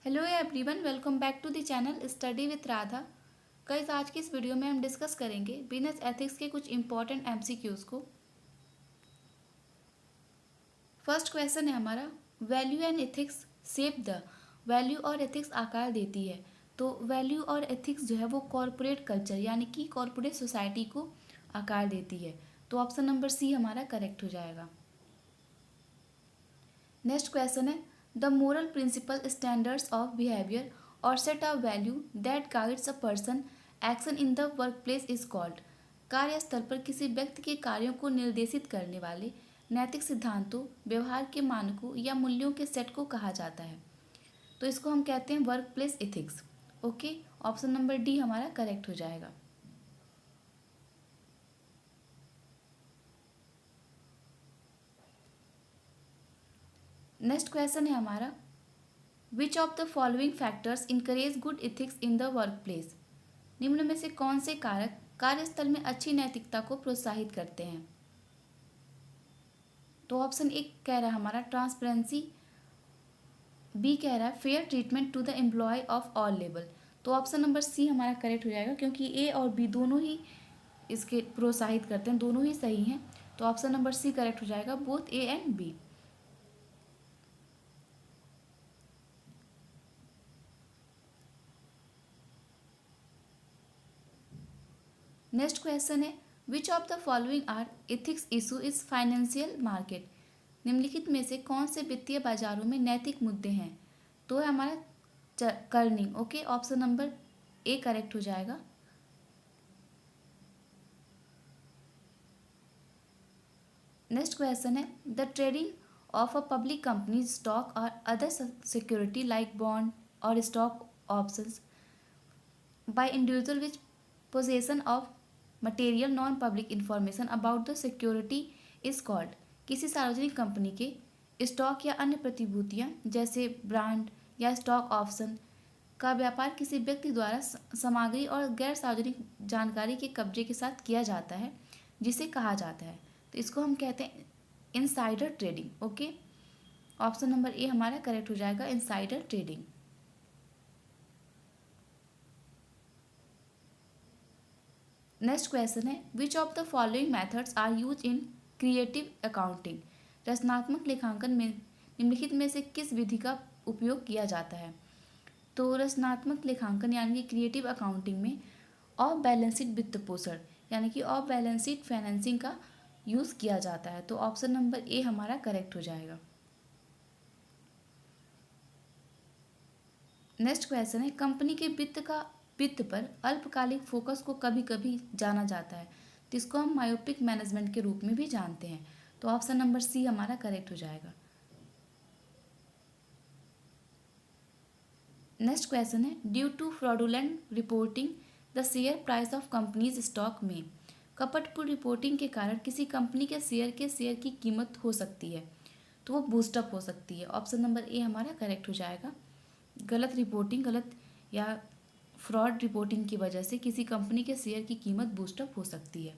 Hello everyone, welcome back to the channel study with Radha. Guys, आज की इस video में हम डिस्कस करेंगे बिजनेस एथिक्स के कुछ इंपॉर्टेंट एमसीक्यूज को। फर्स्ट क्वेश्चन है हमारा, value and ethics shape the. Value और एथिक्स आकार देती है। तो वैल्यू और एथिक्स जो है वो कॉरपोरेट कल्चर यानी कि कॉरपोरेट सोसाइटी को आकार देती है। तो ऑप्शन नंबर सी हमारा करेक्ट हो जाएगा। नेक्स्ट क्वेश्चन है, the moral principle standards of behaviour और set of value that guides a person action in the work place is called. कार्यस्थल पर किसी व्यक्ति के कार्यों को निर्देशित करने वाले नैतिक सिद्धांतों, व्यवहार के मानकों या मूल्यों के सेट को कहा जाता है। तो इसको हम कहते हैं work place ethics. Okay, option number D हमारा करेक्ट हो जाएगा। नेक्स्ट क्वेश्चन है हमारा, विच of the following factors encourage good ethics in the work place. निम्न में से कौन से कारक कार्यस्थल में अच्छी नैतिकता को प्रोत्साहित करते हैं। तो ऑप्शन ए कह रहा है हमारा ट्रांसपेरेंसी, बी कह रहा है fair treatment to the employ of all level. तो ऑप्शन नंबर सी हमारा करेक्ट हो जाएगा, क्योंकि ए और बी दोनों ही इसके प्रोत्साहित करते हैं, दोनों ही सही हैं। तो ऑप्शन नंबर सी करेक्ट हो जाएगा, both A and B. Next question है, which of the following are ethics issue is financial market. निम्नलिखित में से कौन से वित्तीय बाजारों में नैतिक मुद्दे हैं। तो है हमारा Corning. Okay, option number A correct हो जाएगा। नेक्स्ट क्वेश्चन है, the trading of a public company stock और अदर सिक्योरिटी लाइक बॉन्ड और stock options by individual which possession of material non public information about the security is called. किसी सार्वजनिक company के stock या अन्य प्रतिभूतियां जैसे ब्रांड या स्टॉक ऑप्शन का व्यापार किसी व्यक्ति द्वारा सामग्री और गैर सार्वजनिक जानकारी के कब्जे के साथ किया जाता है, जिसे कहा जाता है। तो इसको हम कहते हैं insider trading. Okay, option number A हमारा करेक्ट हो जाएगा, इनसाइडर ट्रेडिंग। नेक्स्ट क्वेश्चन है, which of the following methods are use in creative accounting. रचनात्मक लेखांकन में निम्नलिखित में से किस विधि का उपयोग किया जाता है। तो रचनात्मक लेखांकन यानी कि क्रिएटिव अकाउंटिंग में ऑफ बैलेंस शीट वित्त पोषण यानी कि ऑफ बैलेंस शीट फाइनेंसिंग का यूज़ किया जाता है। तो ऑप्शन नंबर ए हमारा करेक्ट हो जाएगा। नेक्स्ट क्वेश्चन है, कंपनी के वित्त पर अल्पकालिक फोकस को कभी कभी जाना जाता है, तो इसको हम मायोपिक मैनेजमेंट के रूप में भी जानते हैं। तो ऑप्शन नंबर सी हमारा करेक्ट हो जाएगा। नेक्स्ट क्वेश्चन है, due to fraudulent reporting the share price of companies stock में। कपटपूर्ण रिपोर्टिंग के कारण किसी कंपनी के शेयर की कीमत हो सकती है, तो वो बूस्टअप हो सकती है। ऑप्शन नंबर ए हमारा करेक्ट हो जाएगा। गलत या फ्रॉड रिपोर्टिंग की वजह से किसी कंपनी के शेयर की कीमत बूस्टअप हो सकती है।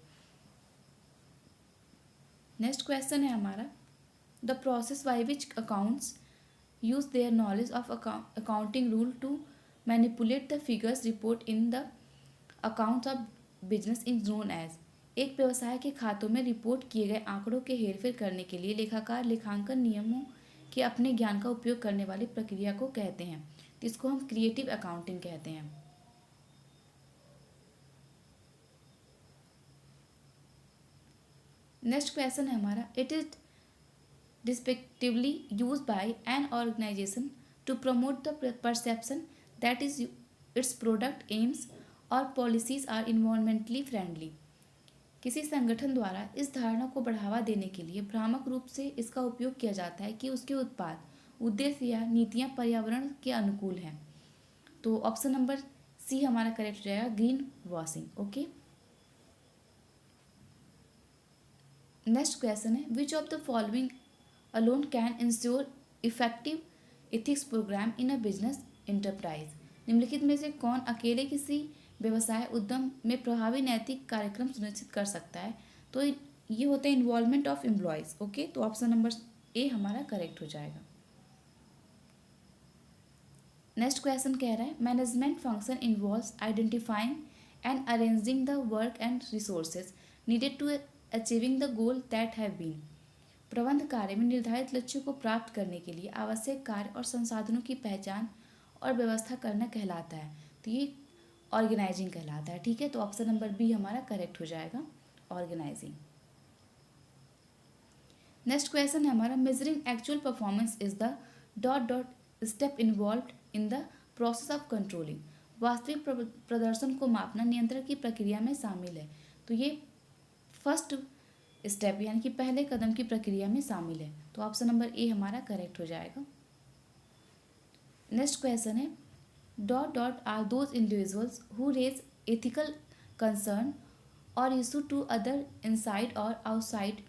नेक्स्ट क्वेश्चन है हमारा, the process by which accounts use their knowledge of accounting rule to manipulate the figures report in the accounts of business is known as. एक व्यवसाय के खातों में रिपोर्ट किए गए आंकड़ों के हेरफेर करने के लिए लेखाकार लेखांकन नियमों के अपने ज्ञान का उपयोग करने वाली प्रक्रिया को कहते हैं। तो इसको हम क्रिएटिव अकाउंटिंग कहते हैं। नेक्स्ट क्वेश्चन है हमारा, it is deceptively use by an organization to promote the perception that is its product aims और पॉलिसीज आर इन्वायरमेंटली फ्रेंडली। किसी संगठन द्वारा इस धारणा को बढ़ावा देने के लिए भ्रामक रूप से इसका उपयोग किया जाता है कि उसके उत्पाद, उद्देश्य या नीतियां पर्यावरण के अनुकूल हैं। तो ऑप्शन नंबर सी हमारा करेक्ट हो जाएगा, green washing. Okay, next question है, which of the following alone can ensure effective ethics program in a business enterprise. निम्नलिखित में से कौन अकेले किसी व्यवसाय उद्यम में प्रभावी नैतिक कार्यक्रम सुनिश्चित कर सकता है। तो ये होता है इन्वॉल्वमेंट ऑफ एम्प्लॉयज। ओके, तो ऑप्शन नंबर ए हमारा करेक्ट हो जाएगा। नेक्स्ट क्वेश्चन कह रहा है management function involves identifying and arranging the work and resources needed to achieving the goal that have been. प्रबंध कार्य में निर्धारित लक्ष्यों को प्राप्त करने के लिए आवश्यक कार्य और संसाधनों की पहचान और व्यवस्था करना कहलाता है। तो ये ऑर्गेनाइजिंग कहलाता है। ठीक है, तो ऑप्शन नंबर बी हमारा करेक्ट हो जाएगा, ऑर्गेनाइजिंग। नेक्स्ट क्वेश्चन है हमारा measuring actual performance is the dot dot step involved in the process of controlling. वास्तविक प्रदर्शन को मापना नियंत्रण की प्रक्रिया में शामिल है। तो ये फर्स्ट स्टेप यानी कि पहले कदम की प्रक्रिया में शामिल है। तो ऑप्शन नंबर ए हमारा करेक्ट हो जाएगा। नेक्स्ट क्वेश्चन है dot dot are those individuals who raise ethical concern और इशू टू अदर इनसाइड और आउटसाइड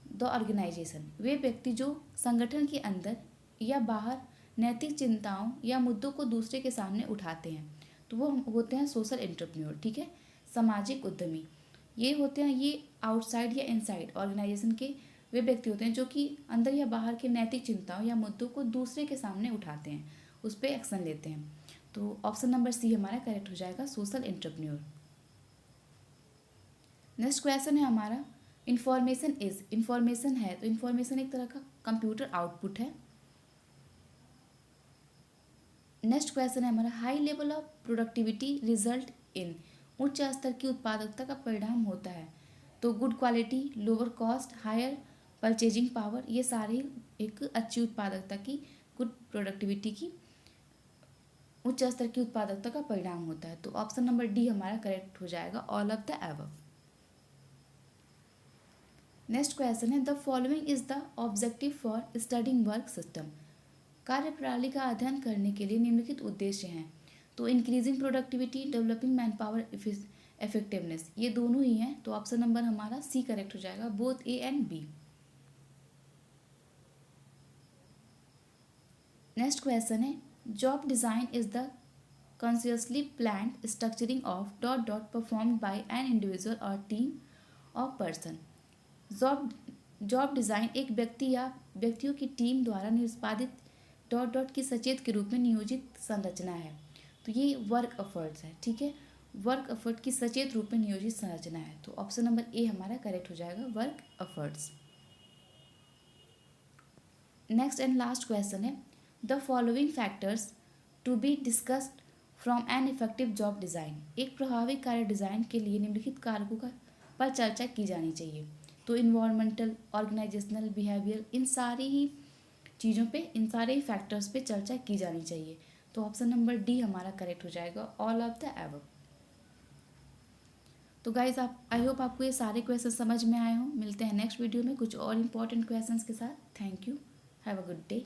द ऑर्गेनाइजेशन। वे व्यक्ति जो संगठन के अंदर या बाहर नैतिक चिंताओं या मुद्दों को दूसरे के सामने उठाते हैं, तो वो होते हैं सोशल एंटरप्रेन्योर। ठीक है, सामाजिक उद्यमी ये होते हैं, ये आउटसाइड या इनसाइड ऑर्गेनाइजेशन के वे व्यक्ति होते हैं जो कि अंदर या बाहर के नैतिक चिंताओं या मुद्दों को दूसरे के सामने उठाते हैं, उस पर एक्शन लेते हैं। तो ऑप्शन नंबर सी हमारा करेक्ट हो जाएगा, सोशल एंटरप्रेन्योर। नेक्स्ट क्वेश्चन है हमारा इंफॉर्मेशन इज। इंफॉर्मेशन है तो इंफॉर्मेशन एक तरह का कंप्यूटर आउटपुट है। नेक्स्ट क्वेश्चन है हमारा high level of productivity result in. उच्च स्तर की उत्पादकता का परिणाम होता है। तो good quality, lower cost, higher purchasing power, ये सारे एक अच्छी उत्पादकता की, गुड प्रोडक्टिविटी की, उच्च स्तर की उत्पादकता का परिणाम होता है। तो ऑप्शन नंबर डी हमारा करेक्ट हो जाएगा, all of the above. Next question है the following is the objective for studying work system. कार्य प्रणाली का अध्ययन करने के लिए निम्नलिखित उद्देश्य हैं। तो increasing productivity, developing man power effectiveness, ये दोनों ही हैं। तो ऑप्शन नंबर हमारा सी करेक्ट हो जाएगा, both A and B. Next question है job design is the consciously planned structuring of dot dot performed by an individual और team of person. Job design एक व्यक्ति या व्यक्तियों की टीम द्वारा निष्पादित डॉट डॉट की सचेत के रूप में नियोजित संरचना है। तो ये वर्क एफर्ट्स है। ठीक है, वर्क एफर्ट की सचेत रूप में नियोजित संरचना है। तो ऑप्शन नंबर ए हमारा करेक्ट हो जाएगा, work efforts. Next and last question है the following factors to be discussed from an effective job design. एक प्रभावी कार्य डिज़ाइन के लिए निम्नलिखित कारकों पर चर्चा की जानी चाहिए। तो इन्वायरमेंटल, ऑर्गेनाइजेशनल, बिहेवियर, इन सारी ही चीज़ों पे, इन सारे ही फैक्टर्स पे चर्चा की जानी चाहिए। तो ऑप्शन नंबर डी हमारा करेक्ट हो जाएगा, ऑल ऑफ द एबव। तो गाइज आई होप आपको ये सारे क्वेश्चन समझ में आए हों। मिलते हैं नेक्स्ट वीडियो में कुछ और इंपॉर्टेंट क्वेश्चंस के साथ। Thank you, have a good day.